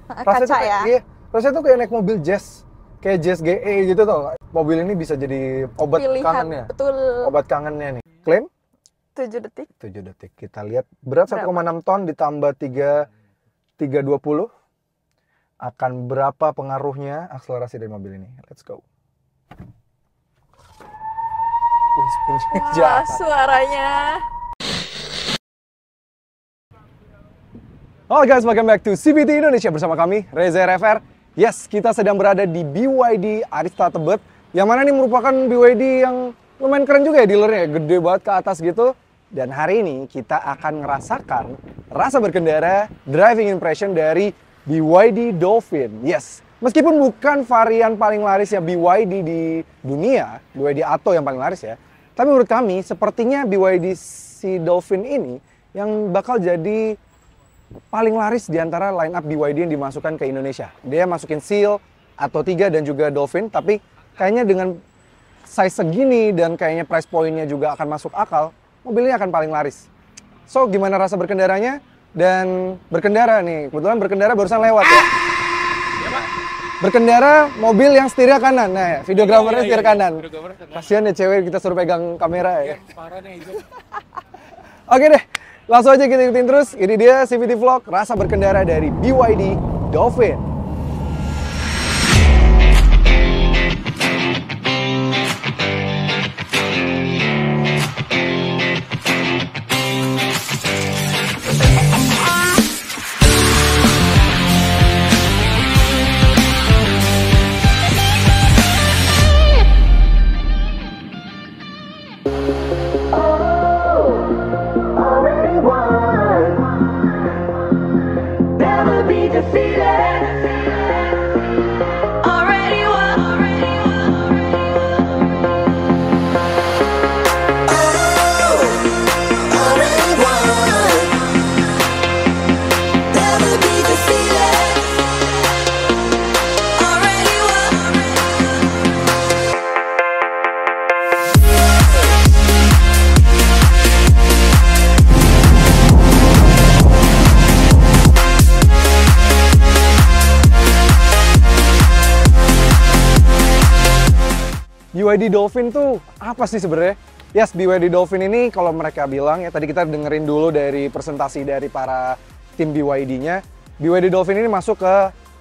Rasanya kaca tuh ya. iya, rasanya tuh kayak naik mobil Jazz. Kayak Jazz GE gitu tuh. Mobil ini bisa jadi obat Pilihan, kangennya. betul. Obat kangennya nih. Klaim 7 detik. 7 detik. Kita lihat berat Berapa? 1,6 ton ditambah 320. Akan berapa pengaruhnya akselerasi dari mobil ini? Let's go. Wih, sprintnya Wah, jahat. suaranya. Halo guys, welcome back to CVT Indonesia bersama kami, Reza RFR. Yes, kita sedang berada di BYD Arista Tebet, yang mana ini merupakan BYD yang lumayan keren juga ya dealernya, gede banget ke atas gitu. Dan hari ini kita akan ngerasakan rasa berkendara, driving impression dari BYD Dolphin. Yes, meskipun bukan varian paling laris ya BYD di dunia, BYD Atto yang paling laris ya. Tapi menurut kami, sepertinya BYD si Dolphin ini yang bakal jadi paling laris di antara line up BYD yang dimasukkan ke Indonesia. Dia masukin Seal, Atto 3 dan juga Dolphin, tapi kayaknya dengan size segini dan kayaknya price point-nya juga akan masuk akal, mobilnya akan paling laris. So, gimana rasa berkendaranya? Dan berkendara nih, kebetulan berkendara barusan lewat ya. Berkendara mobil yang setirnya kanan. Nah, videografernya setir kanan. Kasian ya cewek kita suruh pegang kamera ya. Parah nih itu. Oke deh, langsung aja kita ikutin terus. Ini dia CVT Vlog, rasa berkendara dari BYD Dolphin. Never be defeated. Already won. Oh, already won. Never be defeated. Already won. BYD Dolphin tuh apa sih sebenarnya? Yes, BYD Dolphin ini kalau mereka bilang ya, tadi kita dengerin dulu dari presentasi dari para tim BYD-nya. BYD Dolphin ini masuk ke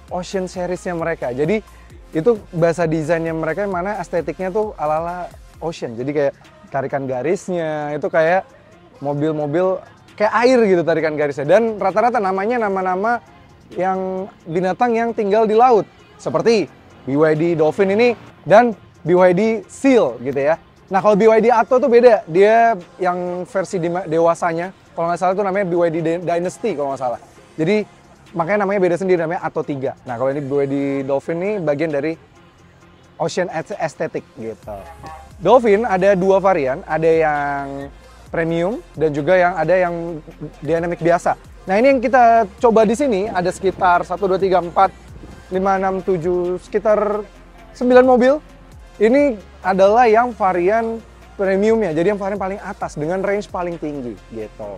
Ocean Series-nya mereka. Jadi itu bahasa desainnya mereka yang mana estetiknya tuh ala-ala Ocean. Jadi kayak tarikan garisnya itu kayak mobil-mobil kayak air gitu tarikan garisnya. Dan rata-rata namanya nama-nama yang binatang yang tinggal di laut. Seperti BYD Dolphin ini dan BYD Seal gitu ya. Nah kalau BYD Atto tuh beda, dia yang versi dewasanya, kalau nggak salah tuh namanya BYD Dynasty kalau nggak salah. Jadi makanya namanya beda sendiri, namanya Atto 3. Nah kalau ini BYD Dolphin ini bagian dari Ocean Aesthetic gitu. Dolphin ada dua varian, ada yang premium dan juga yang ada yang dynamic biasa. Nah ini yang kita coba di sini ada sekitar 1, 2, 3, 4, 5, 6, 7, sekitar 9 mobil. Ini adalah yang varian premiumnya, jadi yang varian paling atas dengan range paling tinggi gitu.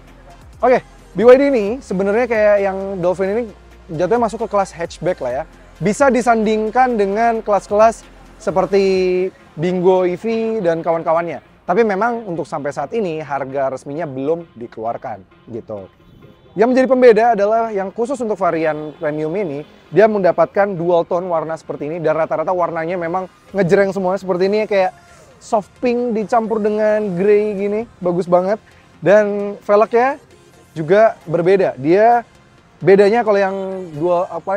Oke, BYD ini sebenarnya kayak yang Dolphin ini jatuhnya masuk ke kelas hatchback lah ya. Bisa disandingkan dengan kelas-kelas seperti Bingo EV dan kawan-kawannya. Tapi memang untuk sampai saat ini harga resminya belum dikeluarkan gitu. Yang menjadi pembeda adalah yang khusus untuk varian premium ini, dia mendapatkan dual tone warna seperti ini dan rata-rata warnanya memang ngejreng semuanya seperti ini, kayak soft pink dicampur dengan grey gini, bagus banget. Dan velgnya juga berbeda. Dia bedanya kalau yang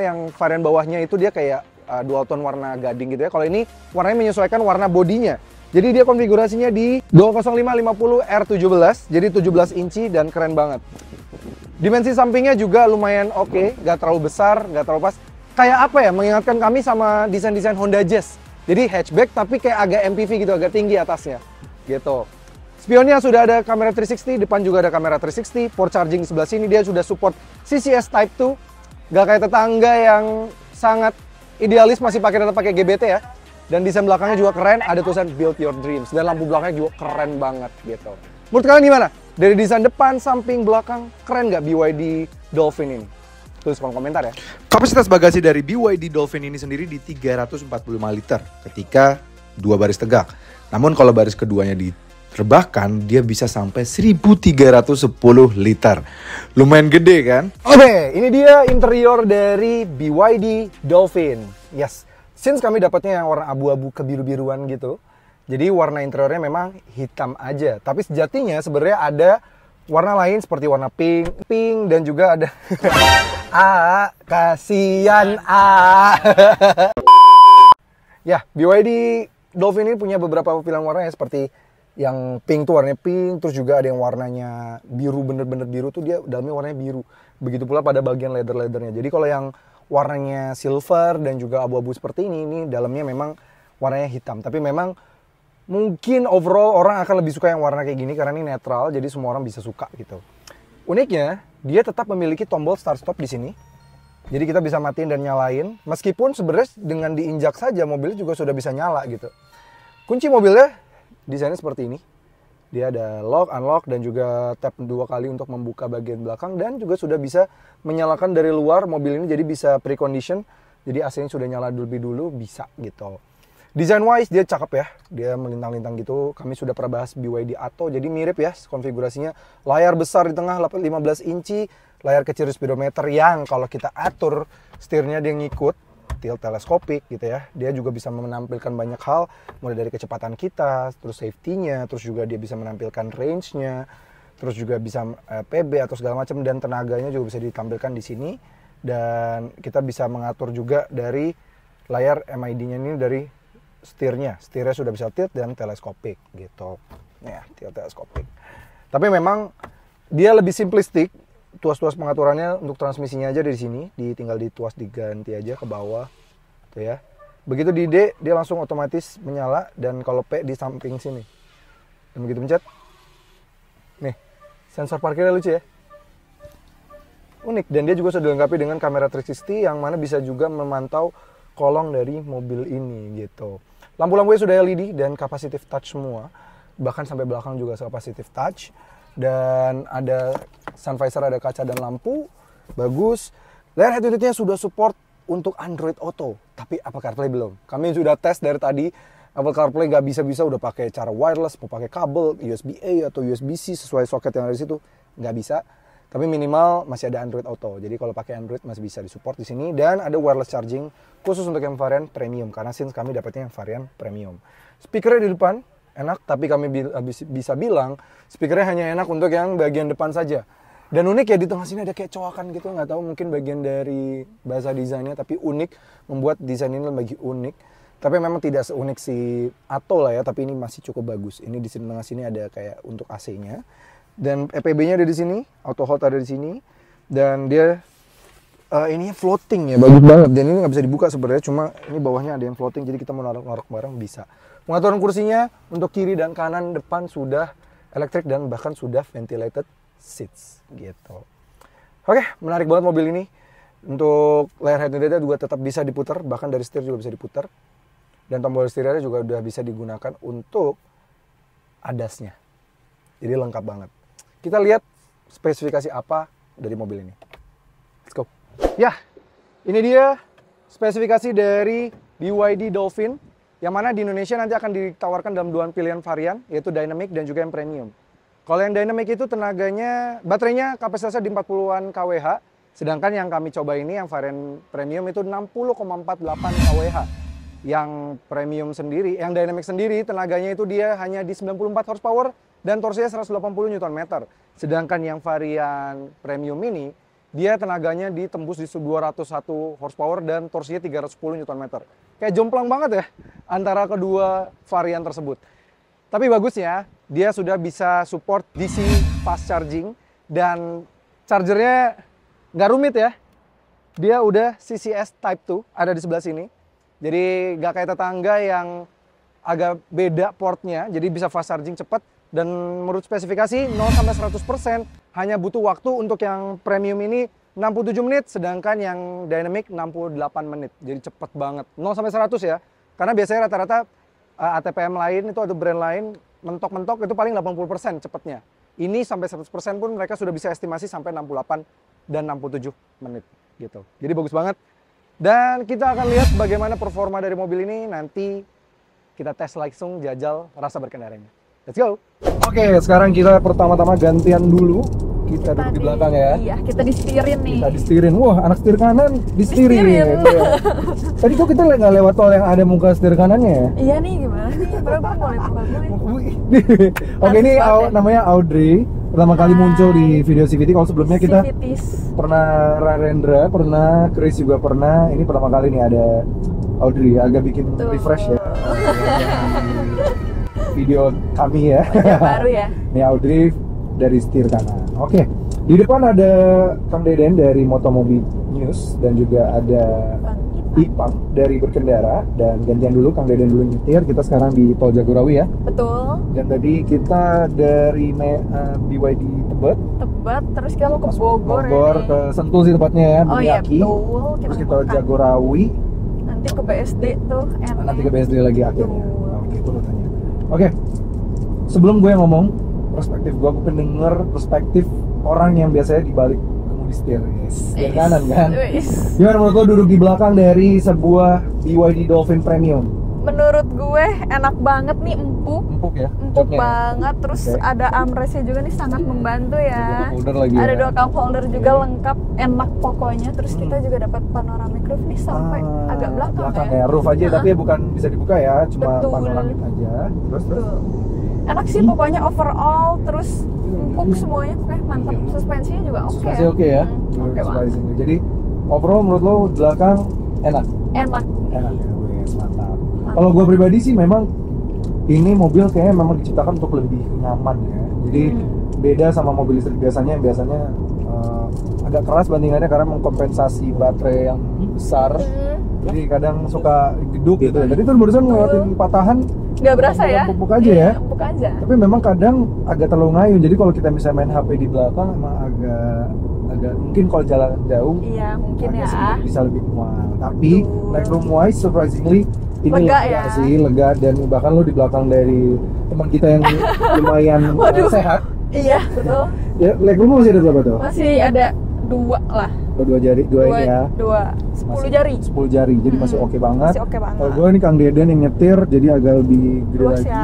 yang varian bawahnya itu dia kayak dual tone warna gading gitu ya. Kalau ini warnanya menyesuaikan warna bodinya. Jadi dia konfigurasinya di 205/50 R17, jadi 17 inci dan keren banget. Dimensi sampingnya juga lumayan oke, nggak terlalu besar, nggak terlalu pas. Kayak apa ya, mengingatkan kami sama desain-desain Honda Jazz. Jadi hatchback tapi kayak agak MPV gitu, agak tinggi atasnya. Gitu. Spionnya sudah ada kamera 360, depan juga ada kamera 360, port charging di sebelah sini dia sudah support CCS Type 2. Nggak kayak tetangga yang sangat idealis masih tetap pakai GBT ya. Dan desain belakangnya juga keren, ada tulisan Build Your Dreams dan lampu belakangnya juga keren banget gitu. Menurut kalian gimana? Dari desain depan, samping, belakang, keren nggak BYD Dolphin ini? Tulis kolom komentar ya. Kapasitas bagasi dari BYD Dolphin ini sendiri di 345 liter ketika dua baris tegak. Namun kalau baris keduanya diterbahkan, dia bisa sampai 1310 liter. Lumayan gede kan? Oke, ini dia interior dari BYD Dolphin. Yes, since kami dapatnya yang warna abu-abu kebiru-biruan gitu, jadi warna interiornya memang hitam aja. Tapi sejatinya sebenarnya ada warna lain seperti warna pink dan juga ada kasihan Ya, BYD Dolphin ini punya beberapa pilihan warna ya, seperti yang pink tuh warnanya pink, terus juga ada yang warnanya biru, bener-bener biru tuh dia dalamnya warnanya biru. Begitu pula pada bagian leather-leathernya. Jadi kalau yang warnanya silver dan juga abu-abu seperti ini dalamnya memang warnanya hitam. Tapi memang mungkin overall orang akan lebih suka yang warna kayak gini karena ini netral, jadi semua orang bisa suka gitu. Uniknya, dia tetap memiliki tombol start stop di sini. Jadi kita bisa matiin dan nyalain, meskipun sebenarnya dengan diinjak saja mobilnya juga sudah bisa nyala gitu. Kunci mobilnya desainnya seperti ini. Dia ada lock, unlock, dan juga tap 2 kali untuk membuka bagian belakang, dan juga sudah bisa menyalakan dari luar mobil ini, jadi bisa precondition. Jadi AC-nya sudah nyala lebih dulu, bisa gitu. Design wise dia cakep ya, dia melintang-lintang gitu. Kami sudah pernah bahas BYD Atto, jadi mirip ya konfigurasinya. Layar besar di tengah 15 inci, layar kecil di speedometer yang kalau kita atur setirnya dia ngikut, tilt teleskopik gitu ya. Dia juga bisa menampilkan banyak hal, mulai dari kecepatan kita, terus safety-nya, terus juga dia bisa menampilkan range-nya, terus juga bisa PB atau segala macam, dan tenaganya juga bisa ditampilkan di sini. Dan kita bisa mengatur juga dari layar MID-nya ini dari setirnya sudah bisa tilt dan teleskopik gitu ya, tilt teleskopik. Tapi memang dia lebih simplistik, tuas-tuas pengaturannya untuk transmisinya aja dari sini, tinggal dituas diganti aja ke bawah tuh ya. Begitu di D dia langsung otomatis menyala, dan kalau P di samping sini, dan begitu pencet nih, sensor parkirnya lucu ya, unik. Dan dia juga sudah dilengkapi dengan kamera 360 yang mana bisa juga memantau kolong dari mobil ini gitu. Lampu-lampunya sudah LED dan capacitive touch semua, bahkan sampai belakang juga capacitive touch. Dan ada sun visor, ada kaca dan lampu, bagus. Layar head unitnya sudah support untuk Android Auto, tapi Apple CarPlay belum. Kami sudah tes dari tadi, Apple CarPlay nggak bisa udah pakai cara wireless, mau pakai kabel USB-A atau USB-C sesuai soket yang ada di situ, nggak bisa. Tapi minimal masih ada Android Auto. Jadi kalau pakai Android masih bisa disupport di sini, dan ada wireless charging khusus untuk yang varian premium karena since kami dapatnya yang varian premium. Speakernya di depan enak, tapi kami bisa bilang speakernya hanya enak untuk yang bagian depan saja. Dan unik ya, di tengah sini ada kayak coakan gitu, nggak tahu mungkin bagian dari bahasa desainnya, tapi unik, membuat desain ini lebih unik. Tapi memang tidak seunik si Atto lah ya, tapi ini masih cukup bagus. Ini di tengah sini ada kayak untuk AC-nya. Dan EPB-nya ada di sini, auto hold ada di sini, dan dia ini floating ya, bagus banget. Dan ini nggak bisa dibuka sebenarnya, cuma ini bawahnya ada yang floating, jadi kita mau naruh barang bisa. Pengaturan kursinya untuk kiri dan kanan depan sudah elektrik dan bahkan sudah ventilated seats gitu. Oke, menarik banget mobil ini. Untuk layar head unitnya juga tetap bisa diputar, bahkan dari setir juga bisa diputar. Dan tombol setirnya juga udah bisa digunakan untuk ADAS-nya. Jadi lengkap banget. Kita lihat spesifikasi apa dari mobil ini. Let's go. Ya, ini dia spesifikasi dari BYD Dolphin, yang mana di Indonesia nanti akan ditawarkan dalam 2 pilihan varian, yaitu Dynamic dan juga yang Premium. Kalau yang Dynamic itu tenaganya, baterainya kapasitasnya di 40-an kWh, sedangkan yang kami coba ini yang varian Premium itu 60,48 kWh. Yang Premium sendiri, yang Dynamic sendiri tenaganya itu dia hanya di 94 horsepower dan torsinya 180 Nm. Sedangkan yang varian Premium ini dia tenaganya ditembus di 201 horsepower dan torsinya 310 Nm. Kayak jomplang banget ya antara kedua varian tersebut. Tapi bagusnya dia sudah bisa support DC fast charging, dan chargernya nggak rumit ya. Dia udah CCS Type 2 ada di sebelah sini. Jadi nggak kayak tetangga yang agak beda portnya, jadi bisa fast charging cepat. Dan menurut spesifikasi 0-100% hanya butuh waktu untuk yang Premium ini 67 menit, sedangkan yang Dynamic 68 menit. Jadi cepet banget. 0-100 ya. Karena biasanya rata-rata ATPM lain itu atau brand lain mentok-mentok itu paling 80% cepetnya. Ini sampai 100% pun mereka sudah bisa estimasi sampai 68 dan 67 menit. gitu. Jadi bagus banget. Dan kita akan lihat bagaimana performa dari mobil ini nanti kita tes langsung jajal rasa berkendaranya. Let's go. Oke, sekarang kita pertama-tama gantian dulu. Kita duduk di belakang ya. Iya, kita disetirin nih. Kita disetirin. Wah, anak setir kanan disetirin. Disetirin. Gitu ya. Tadi kok kita nggak lewat tol yang ada muka setir kanannya ya? Iya nih, gimana nih? Baru gue mulai Oke, ini namanya Audrey. Pertama kali muncul di video CVT. Kalau sebelumnya kita pernah Rarendra, pernah Chris juga pernah. Ini pertama kali nih ada Audrey. Agak bikin refresh ya. Video kami ya. Baru ya. Ini Audrey dari setir kanan. Oke, di depan ada Kang Deden dari Motomobi News dan juga ada Ipang dari berkendara. Dan gantian dulu, Kang Deden dulu nyetir. Kita sekarang di Tol Jagorawi ya. Betul. Dan tadi kita dari BYD Tebet, Terus kita mau ke Bogor, Bogor ya, ke Sentul sih tempatnya ya, oh iya Bumiaki. betul. Terus kita makan. Jagorawi, Nanti ke BSD tuh. nanti ke BSD lagi akhirnya. Betul. Oke, itu urutannya. Oke, sebelum gue ngomong perspektif gue pengen denger perspektif orang yang biasanya dibalik kemudi setir, setir kanan kan. Gimana menurut lo duduk di belakang dari sebuah BYD Dolphin Premium? Menurut gue enak banget nih, empuk Ya? empuk Joknya ya? banget. Terus Oke. ada armrestnya juga nih, sangat membantu Ada ya. cup holder lagi Ada ya? 2 cup holder juga Oke. lengkap, enak pokoknya. Terus kita juga dapat panoramic roof nih sampai agak belakang ya. Roof aja, tapi ya bukan bisa dibuka ya, cuma Betul. panoramik aja. Terus Betul. Enak sih pokoknya overall, terus empuk semuanya, pokoknya mantap. Suspensinya juga oke. Suspensi oke ya? Oke banget. Surprisingly. Jadi overall menurut lo belakang enak? Enak. Enak ya, wes mantap. Kalau gue pribadi sih memang ini mobil kayaknya memang diciptakan untuk lebih nyaman ya. Jadi beda sama mobil listrik biasanya yang biasanya agak keras bandingannya karena mengkompensasi baterai yang besar. Jadi kadang suka geduk gitu ya. Jadi tuh barusan ngelewatin patahan Nggak berasa ya? empuk aja ya. Iya, empuk aja. Tapi memang kadang agak terlalu ngayun. Jadi kalau kita misalnya main HP di belakang emang agak mungkin kalau jalan jauh Iya, mungkin agak ya. sedikit bisa lebih mual. Tapi Betul. legroom wise surprisingly ini Lega lega ya? sih, lega, dan bahkan lo di belakang dari teman kita yang lumayan Waduh. sehat. Iya, betul. Ya, legroom masih ada berapa tuh? Masih ada 2 lah. Dua jari, dua ini ya. 10 jari. 10 jari, jadi masih oke banget. Masih oke banget. Kalau gue ini Kang Deden yang nyetir, jadi agak lebih gede Luas lagi. ya.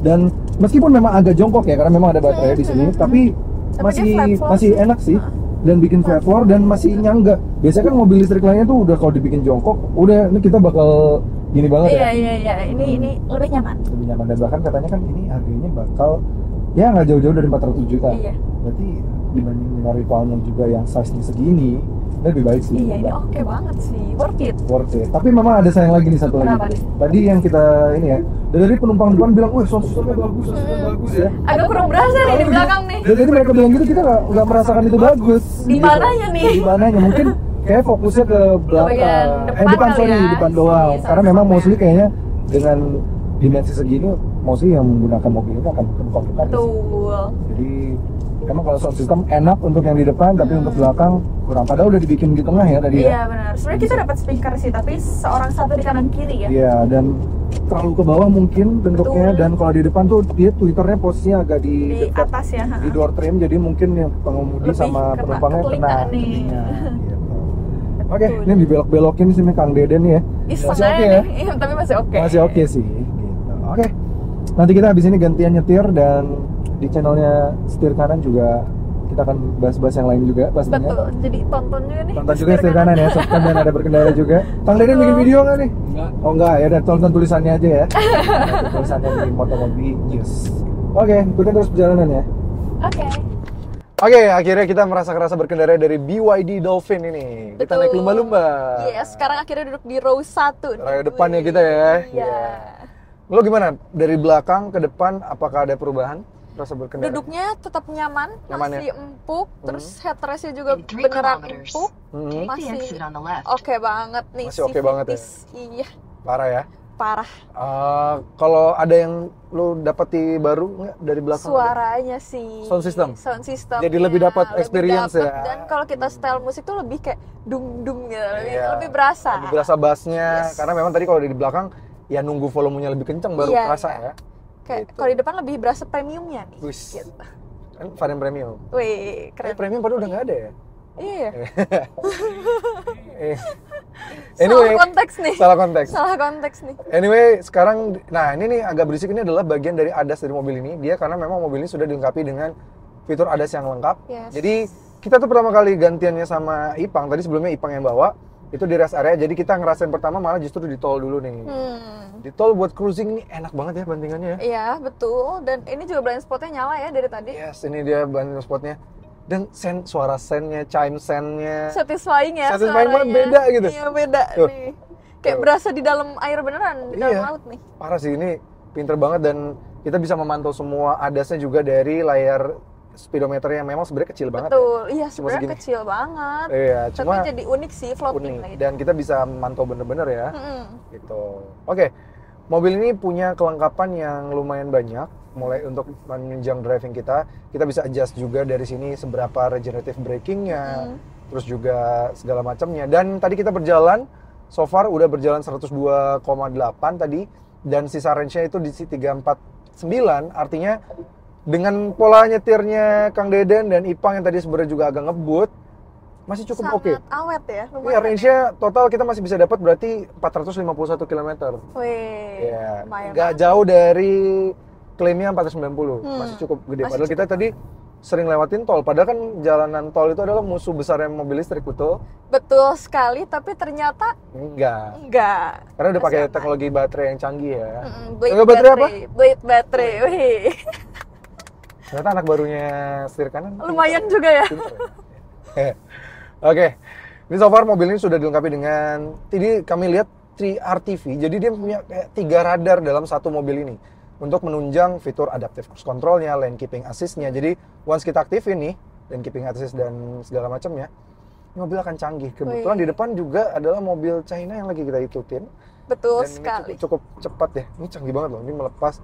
Dan meskipun memang agak jongkok ya, karena memang ada baterai di sini, tapi Tapi masih dia flat floor masih sih. enak sih. Dan bikin flat floor dan masih nyangga. Biasanya kan mobil listrik lainnya tuh udah kalau dibikin jongkok, udah ini kita bakal gini banget Iya, ya. iya. Ini lebih nyaman. Lebih nyaman, dan bahkan katanya kan ini harganya bakal ya nggak jauh-jauh dari 400 juta. Iya. Berarti dibanding rivalnya juga yang size-nya segini, ini lebih baik sih. Iya, ini oke banget sih. Worth it. Worth it. Tapi memang ada sayang lagi nih satu Kenapa lagi. nih? Tadi yang kita ini ya, dari penumpang depan bilang, wah sound systemnya bagus, sound systemnya bagus ya. Agak kurang berasa nih di belakang nih. Dan jadi mereka bilang gitu, kita nggak merasakan itu bagus. Di mananya nih? Di mananya? Mungkin kayak fokusnya ke belakang. bagian depan Depan kali sorry, ya. depan doang. Iya, Karena memang sama-sama mostly ya. kayaknya dengan dimensi segini, mostly yang menggunakan mobil ini akan bukan. Betul. Jadi emang kalau sound system enak untuk yang di depan, tapi untuk belakang kurang. Padahal udah dibikin di tengah ya tadi ya. Iya, benar. Sebenarnya kita dapat speaker sih, tapi seorang satu di kanan kiri ya. Iya, dan terlalu ke bawah mungkin bentuknya. Betul. Dan kalau di depan tuh dia twitternya posisinya agak di Di dekat atas ya. di door trim, jadi mungkin yang pengemudi Lebih sama kena penumpangnya ke kena telinga nih. telinga, gitu. Oke, Betul. ini dibelok-belokin sih Kang Deden nih ya. Iseng Masih aja oke ya? nih. Iya, tapi masih oke. Masih oke sih. Gitu. Oke, nanti kita habis ini gantian nyetir, dan di channelnya Setir Kanan juga kita akan bahas-bahas yang lain juga pastinya. Betul. Jadi tonton juga nih. Tonton juga Setir Kanan ya, subscribe dan ada berkendara juga. Kang Deden bikin video nggak nih? Enggak. Oh enggak, ya udah tonton tulisannya aja ya. Tonton tulisannya di Motomobi News. Oke, ikutin terus perjalanan ya. Oke. Oke, akhirnya kita merasa berkendara dari BYD Dolphin ini. Kita Betul. naik lumba-lumba. Yes, sekarang akhirnya duduk di row 1. Row depannya kita ya. Iya. Lo gimana? Dari belakang ke depan, apakah ada perubahan rasa berkendara? Duduknya tetap nyaman, Nyaman ya? masih empuk, terus headrestnya juga In 3 beneran kilometers, empuk. Hmm, take the Masih exit on the left. oke banget nih. Masih oke banget ya? Iya, parah ya. parah. Kalau ada yang lo dapati baru nggak dari belakang? Suaranya sih. Sound system? Sound system. Jadi lebih dapat experience ya? Dan kalau kita style musik tuh lebih kayak dung-dung gitu, Iya. lebih berasa. Lebih berasa bassnya, Yes. karena memang tadi kalau di belakang ya nunggu volumenya lebih kencang baru Iya, kerasa iya. ya. Kayak Gitu. kalau di depan lebih berasa premiumnya nih. Wis. Gitu. Kan varian premium. Wih, keren. Premium padahal udah nggak ada ya? Iya. Anyway, Salah konteks nih. salah konteks. Salah konteks nih. Anyway, sekarang, nah ini nih agak berisik, ini adalah bagian dari ADAS dari mobil ini. Dia karena memang mobil ini sudah dilengkapi dengan fitur ADAS yang lengkap. Yes. Jadi kita tuh pertama kali gantiannya sama Ipang. Tadi sebelumnya Ipang yang bawa, itu di rest area. Jadi kita ngerasain pertama malah justru di tol dulu nih. Di tol buat cruising ini enak banget ya bantingannya ya. Iya, betul. Dan ini juga blind spotnya nyala ya dari tadi. Yes, ini dia blind spotnya. Dan suara sennya, chime sennya. Satisfying ya Satisfying banget, suaranya. beda gitu. Iya, beda Tuh. nih. Kayak Tuh. berasa di dalam air beneran, di dalam Iya. laut nih. Parah sih, ini pinter banget dan kita bisa memantau semua ADAS-nya juga dari layar speedometer yang memang sebenarnya kecil banget. Betul. Iya, Cuma sebenarnya segini. kecil banget. Iya, Tapi cuma jadi unik sih floating unik gitu. dan kita bisa memantau bener-bener ya. Mm-mm. Gitu. Oke. Mobil ini punya kelengkapan yang lumayan banyak. Mulai untuk menunjang driving kita bisa adjust juga dari sini seberapa regenerative braking-nya, terus juga segala macamnya. Dan tadi kita berjalan, so far udah berjalan 102,8 tadi, dan sisa range-nya itu di 349, artinya dengan pola nyetirnya Kang Deden dan Ipang yang tadi sebenarnya juga agak ngebut, masih cukup Sangat oke. awet ya, Iya, lumayan. range-nya total kita masih bisa dapat berarti 451 km. Wih, Iya, lumayan. nggak jauh dari klaimnya 490, masih cukup gede. Masih Padahal kita tadi sering lewatin tol, padahal kan jalanan tol itu adalah musuh besarnya mobil listrik, betul? Betul sekali, tapi ternyata Enggak, enggak. karena udah pakai Masih aman. teknologi baterai yang canggih ya. Blade Enggak, baterai apa? Blade baterai, wih. Ternyata anak barunya setir kanan. Lumayan juga ya. Pinter ya. Oke, ini so far mobil ini sudah dilengkapi dengan, jadi kami lihat 3RTV, jadi dia punya kayak 3 radar dalam satu mobil ini untuk menunjang fitur adaptive cruise control-nya, lane keeping assist-nya. Jadi once kita aktifin nih, lane keeping assist dan segala macamnya, ini mobil akan canggih. Kebetulan Wih. di depan juga adalah mobil China yang lagi kita ikutin. Betul Dan ini sekali. cukup cepat ya. Ini canggih banget loh. Ini melepas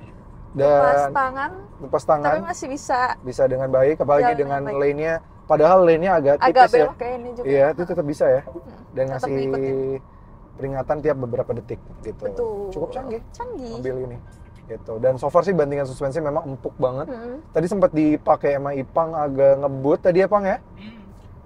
Lepas dan tangan, lepas tangan tapi masih bisa bisa dengan baik, apalagi jalan dengan dengan baik. lane-nya. Padahal lane-nya agak tipis agak ya. belok kayak ini juga. Iya, itu tetap bisa ya. Dan tetap ngasih ngikutin. peringatan tiap beberapa detik gitu. Betul. Cukup canggih Canggih. mobil ini. Gitu. Dan so far sih bandingan suspensi memang empuk banget. Mm. Tadi sempat dipakai sama Ipang agak ngebut tadi ya, Pang ya?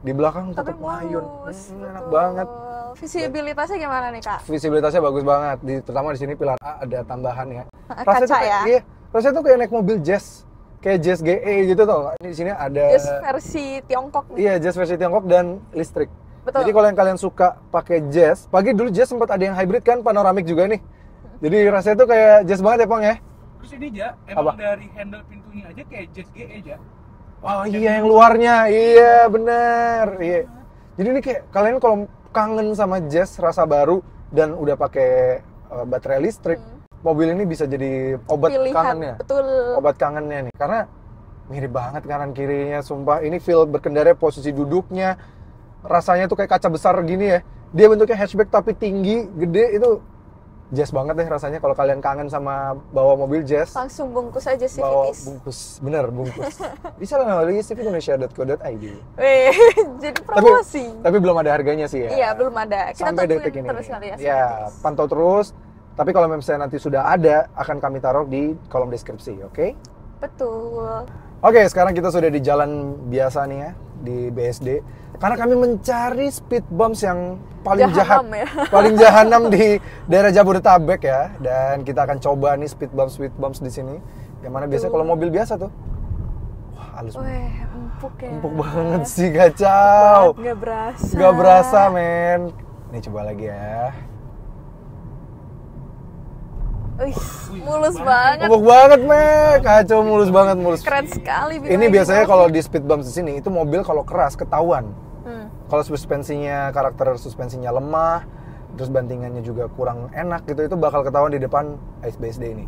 Di belakang Tapi tetap layun. mulus. Enak betul. banget. Visibilitasnya gimana nih, Kak? Visibilitasnya bagus banget. Terutama di sini pilar A ada tambahan ya. Kaca tuh kayak, ya? Iya, rasanya tuh kayak naik mobil jazz. Kayak Jazz GE gitu tau. Ini di sini ada Just versi Tiongkok nih. Iya, Jazz versi Tiongkok dan listrik. Betul. Jadi kalau yang kalian suka pakai Jazz, pagi dulu Jazz sempat ada yang hybrid kan, panoramik juga nih. Jadi rasanya tuh kayak Jazz banget ya, Pang ya? Terus ini Ja, emang Apa? dari handle pintunya aja kayak Jazz GE Ja. Oh iya, yang luarnya. Iya, bener. Iya. Jadi ini kayak kalian kalau kangen sama Jazz rasa baru dan udah pakai baterai listrik, mobil ini bisa jadi obat Pilihan, kangennya. betul. Obat kangennya nih, karena mirip banget kanan kirinya, sumpah. Ini feel berkendara, posisi duduknya, rasanya tuh kayak kaca besar gini ya. Dia bentuknya hatchback tapi tinggi, gede, itu Jazz banget deh rasanya. Kalau kalian kangen sama bawa mobil Jazz, Langsung bungkus aja sih bawa Vitis. bungkus, bener bungkus. Bisa lah lagi cvindonesia.co.id. Weh, jadi promosi. Tapi belum ada harganya sih ya. Iya, belum ada. Kita Sampai tungguin detik ini. terus kali ya. Ya, Vitis. pantau terus. Tapi kalau misalnya nanti sudah ada, akan kami taruh di kolom deskripsi, oke? Betul. Oke, sekarang kita sudah di jalan biasa nih ya, di BSD. Karena kami mencari speed bumps yang paling jahat, Jahanam ya. paling jahanam di daerah Jabodetabek ya. Dan kita akan coba nih speed bumps di sini. Yang mana biasanya kalau mobil biasa tuh, wah halus banget. Weh, empuk ya. Empuk banget sih, kacau. Gak berasa. Gak berasa, men. Nih coba lagi ya. Wih, mulus banget. Empuk banget, men. Kacau, mulus banget, mulus. Keren sekali. Ini biasanya kalau di speed bumps di sini itu mobil kalau keras ketahuan. Hmm. Kalau suspensinya, karakter suspensinya lemah, terus bantingannya juga kurang enak gitu, itu bakal ketahuan di depan Ice BSD ini.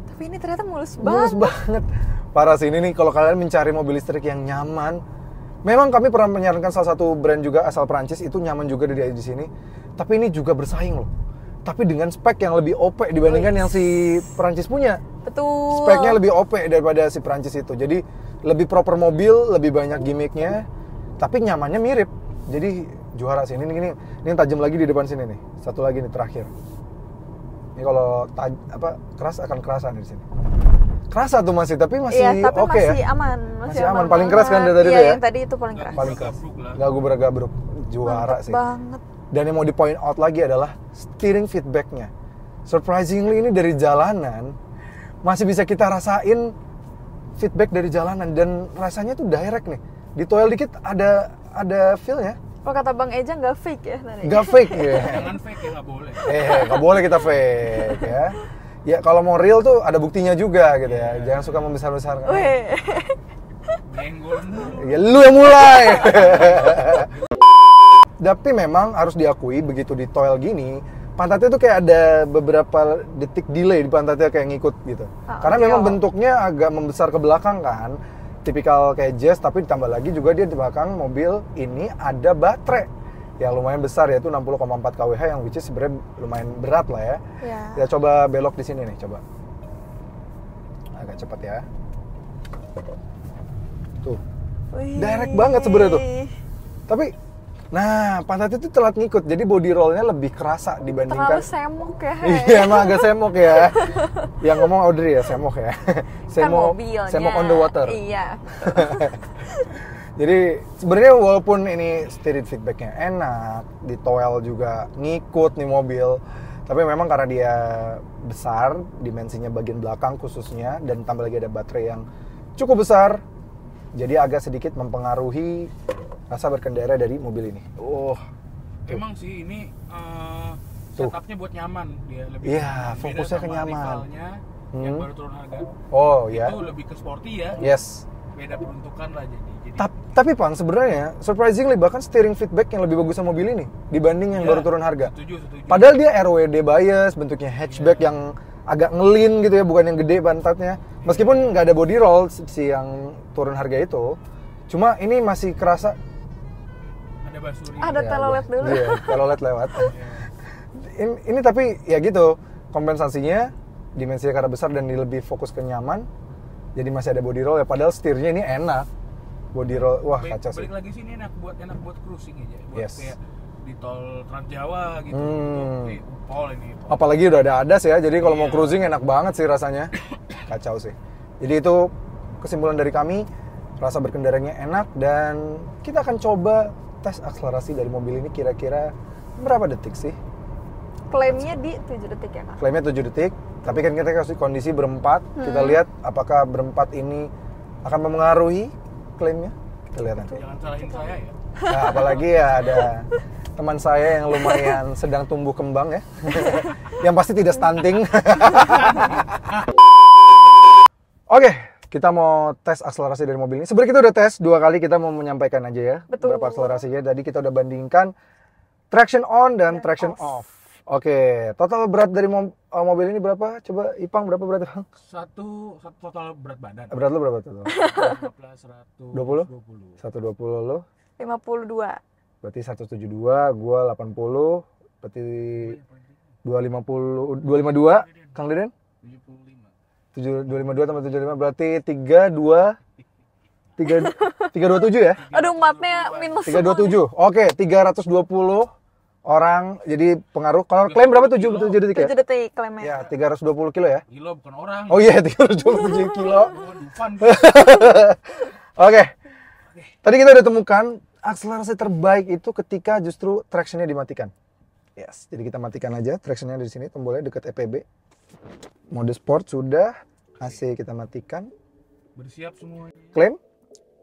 Tapi ini ternyata mulus Mulus banget. banget. Parah sih ini nih, kalau kalian mencari mobil listrik yang nyaman. Memang kami pernah menyarankan salah satu brand juga asal Prancis, itu nyaman juga di sini. Tapi ini juga bersaing loh. Tapi dengan spek yang lebih OP dibandingkan yang si Prancis punya. Betul. Speknya lebih OP daripada si Prancis itu. Jadi lebih proper mobil, lebih banyak gimmicknya, tapi nyamannya mirip. Jadi juara sih. Ini yang tajam lagi di depan sini nih. Satu lagi nih terakhir. Ini kalau keras akan kerasan di sini. kerasa tuh masih, tapi masih Iya, tapi oke masih ya. aman. Masih aman. Paling keras kan banget. dari tadi Iya, ya? yang tadi itu paling keras. Paling keras. Gabruk lah. Gak gubrak-gabruk, juara Mantep sih. banget. Dan yang mau di point out lagi adalah steering feedbacknya. Surprisingly ini dari jalanan masih bisa kita rasain feedback dari jalanan dan rasanya tuh direct nih. Di toel dikit ada feel-nya. Kalau kata Bang Eja nggak fake ya tadi. Gak fake ya. Jangan fake ya, nggak boleh. Gak boleh kita fake ya. Ya kalau mau real tuh ada buktinya juga gitu ya. Jangan suka membesar-besarkan. Weh. Benggol dulu. Ya lu yang mulai. Tapi memang harus diakui begitu di toel gini, pantatnya tuh kayak ada beberapa detik delay di pantatnya kayak ngikut gitu. Karena iya. memang bentuknya agak membesar ke belakang kan. Tipikal kayak Jazz, tapi ditambah lagi juga dia di belakang mobil ini ada baterai yang lumayan besar, yaitu 60,4 kWh yang which is sebenarnya lumayan berat lah ya. Ya. Ya coba belok di sini nih, coba. Agak cepat ya. Tuh. Wih. Direct banget sebenarnya tuh. Tapi nah, pantatnya tuh telat ngikut. Jadi body rollnya lebih kerasa dibandingkan. Terlalu semok ya. Iya, emang agak semok ya. Yang ngomong Audrey ya, semok ya. Kan mobilnya. Semok on the water. Iya. Jadi sebenarnya walaupun ini steering feedbacknya enak, di toel juga ngikut nih mobil, tapi memang karena dia besar, dimensinya bagian belakang khususnya, dan tambah lagi ada baterai yang cukup besar, jadi agak sedikit mempengaruhi rasa berkendara dari mobil ini. Emang sih ini Tuh. setupnya buat nyaman, dia lebih Iya, nyaman. Beda fokusnya ke sama nyaman. rivalnya yang baru turun harga. Oh ya, Itu lebih ke sporty ya. yes. Beda peruntukan lah jadi. Tapi Pang, sebenarnya surprisingly bahkan steering feedback yang lebih bagus sama mobil ini dibanding yang Iya, baru turun harga. Setuju. Padahal dia RWD bias, bentuknya hatchback yang agak ngelin gitu ya, bukan yang gede pantatnya. Meskipun nggak ada body roll si yang turun harga itu, cuma ini masih kerasa. Ada basuri. Ada telolet dulu. Iya, telolet lewat. ini tapi ya gitu, kompensasinya dimensinya karena besar dan dia lebih fokus ke nyaman, jadi masih ada body roll ya. Padahal setirnya ini enak, body roll, wah kacau sih. Balik lagi sih ini enak buat cruising aja, buat Yes. kayak di tol Trans Jawa gitu. Pol ini. Apalagi udah ada ADAS ya, jadi kalau mau Iya. cruising enak banget sih rasanya. Kacau sih. Jadi itu kesimpulan dari kami, rasa berkendaranya enak dan kita akan coba tes akselerasi dari mobil ini kira-kira berapa detik sih? Klaimnya di 7 detik ya Kak? Klaimnya 7 detik, tapi kan kita kasih kondisi berempat, kita lihat apakah berempat ini akan memengaruhi klaimnya. Kita lihat nanti. Jangan salahin saya ya. Nah, apalagi ya ada teman saya yang lumayan sedang tumbuh kembang ya. Yang pasti tidak stunting. Oke, kita mau tes akselerasi dari mobil ini. Sebenarnya kita udah tes 2 kali, kita mau menyampaikan aja ya. Betul. Berapa akselerasinya. Tadi kita udah bandingkan traction on dan traction off. Oke, total berat dari mobil ini berapa? Coba Ipang berapa berat Ipang? Satu total berat badan. Berat lu berapa total? 20? 120 lo? 52. Berarti 172, gua 80, berarti 252, Kang Deden? 252 tambah 75 berarti 327 ya? Aduh, matnya minus. 327. Oke, 320 orang jadi pengaruh. Kalau klaim berapa? 7 detik ya? 7 detik klaimnya. Ya, 320 kilo ya? Kilo bukan orang. Oh iya, 327 kilo. Dufan. Oke. Tadi kita udah temukan akselerasi terbaik itu ketika justru tractionnya dimatikan. Yes, jadi kita matikan aja tractionnya di sini, tombolnya dekat EPB. Mode sport sudah, AC kita matikan. Bersiap semuanya. Klaim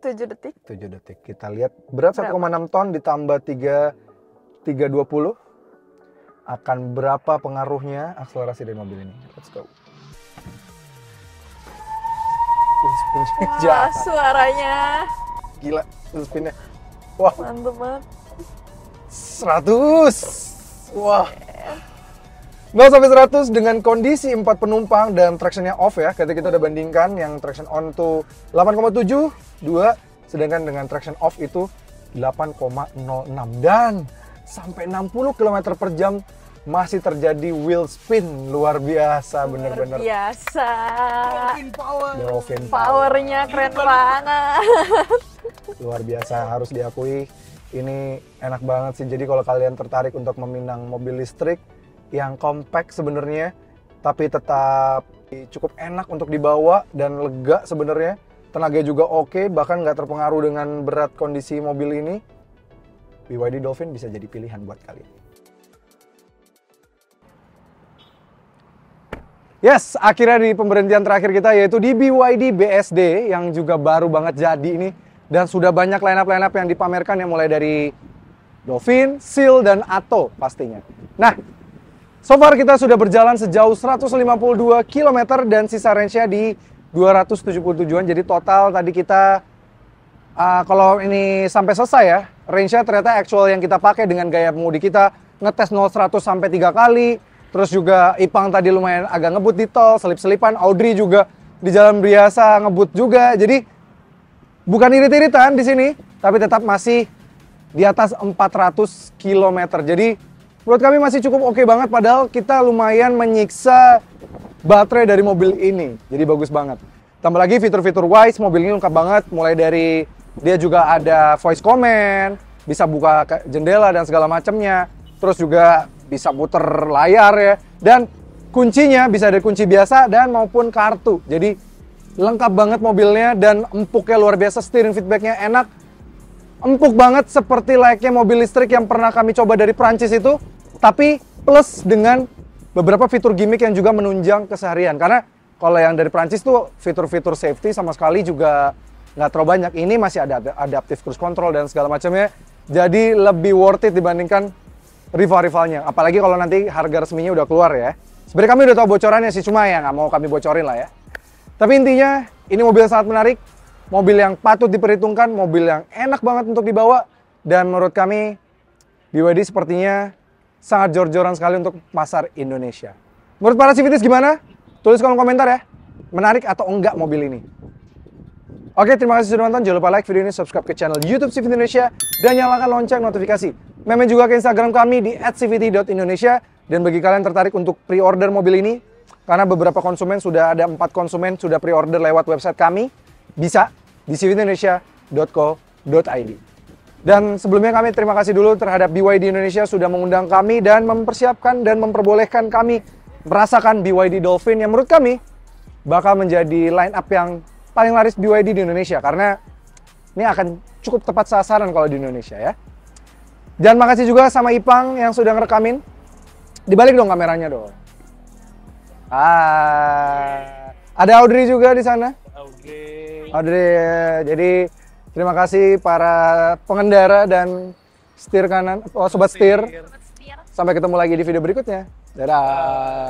7 detik. 7 detik. Kita lihat berat 1,6 ton ditambah 320 akan berapa pengaruhnya akselerasi dari mobil ini. Let's go. Spinnya Wah, jahat. suaranya Gila, spinnya. Wah, mantep banget. 100. Wah. 0 sampai 100 dengan kondisi 4 penumpang dan tractionnya off ya. Ketika kita udah bandingkan yang traction on tuh 8,7, 2, sedangkan dengan traction off itu 8,06 dan sampai 60 km per jam masih terjadi wheel spin. Luar biasa, bener-bener. Biasa. Dolphin Powernya keren banget. luar biasa, harus diakui ini enak banget sih. Jadi kalau kalian tertarik untuk meminang mobil listrik yang compact sebenarnya tapi tetap cukup enak untuk dibawa dan lega sebenarnya. Tenaga juga oke, bahkan nggak terpengaruh dengan berat kondisi mobil ini. BYD Dolphin bisa jadi pilihan buat kalian. Yes, akhirnya di pemberhentian terakhir kita yaitu di BYD BSD yang juga baru banget jadi ini. Dan sudah banyak line-up yang dipamerkan yang mulai dari Dolphin, Seal, dan Atto pastinya. Nah, so far kita sudah berjalan sejauh 152 km dan sisa range-nya di 277-an. Jadi total tadi kita, kalau ini sampai selesai ya, range-nya ternyata actual yang kita pakai dengan gaya pengemudi kita, ngetes 0-100 sampai 3 kali. Terus juga Ipang tadi lumayan agak ngebut di tol, selip-selipan. Audrey juga di jalan biasa ngebut juga. Jadi bukan irit-iritan di sini, tapi tetap masih di atas 400 km. Jadi menurut kami masih cukup oke banget, padahal kita lumayan menyiksa baterai dari mobil ini. Jadi bagus banget. Tambah lagi fitur-fitur Wise, mobil ini lengkap banget. Mulai dari dia juga ada voice command, bisa buka jendela dan segala macamnya. Terus juga bisa muter layar ya. Dan kuncinya bisa dari kunci biasa dan maupun kartu. Jadi lengkap banget mobilnya dan empuknya luar biasa. Steering feedbacknya enak. Empuk banget seperti layaknya mobil listrik yang pernah kami coba dari Prancis itu. Tapi plus dengan beberapa fitur gimmick yang juga menunjang keseharian. Karena kalau yang dari Prancis tuh fitur-fitur safety sama sekali juga nggak terlalu banyak. Ini masih ada adaptive cruise control dan segala macamnya. Jadi lebih worth it dibandingkan rival-rivalnya. Apalagi kalau nanti harga resminya udah keluar ya. Sebenarnya kami udah tahu bocorannya sih, cuma ya nggak mau kami bocorin lah ya. Tapi intinya ini mobil sangat menarik. Mobil yang patut diperhitungkan, mobil yang enak banget untuk dibawa. Dan menurut kami BYD sepertinya sangat jor-joran sekali untuk pasar Indonesia. Menurut para Civities gimana? Tulis kolom komentar ya. Menarik atau enggak mobil ini? Oke, terima kasih sudah nonton. Jangan lupa like video ini, subscribe ke channel YouTube Civities Indonesia, dan nyalakan lonceng notifikasi. Meme juga ke Instagram kami di @cvt.indonesia. Dan bagi kalian tertarik untuk pre-order mobil ini, karena beberapa konsumen sudah ada 4 konsumen sudah pre-order lewat website kami, bisa di cvtindonesia.co.id. Dan sebelumnya kami terima kasih dulu terhadap BYD Indonesia sudah mengundang kami dan mempersiapkan dan memperbolehkan kami merasakan BYD Dolphin yang menurut kami bakal menjadi line up yang paling laris BYD di Indonesia, karena ini akan cukup tepat sasaran kalau di Indonesia ya. Dan makasih juga sama Ipang yang sudah ngerekamin. Dibalik dong kameranya dong. Ada Audrey juga di sana. Audrey. Jadi terima kasih para pengendara dan setir kanan, sobat setir. Sampai ketemu lagi di video berikutnya. Dadah.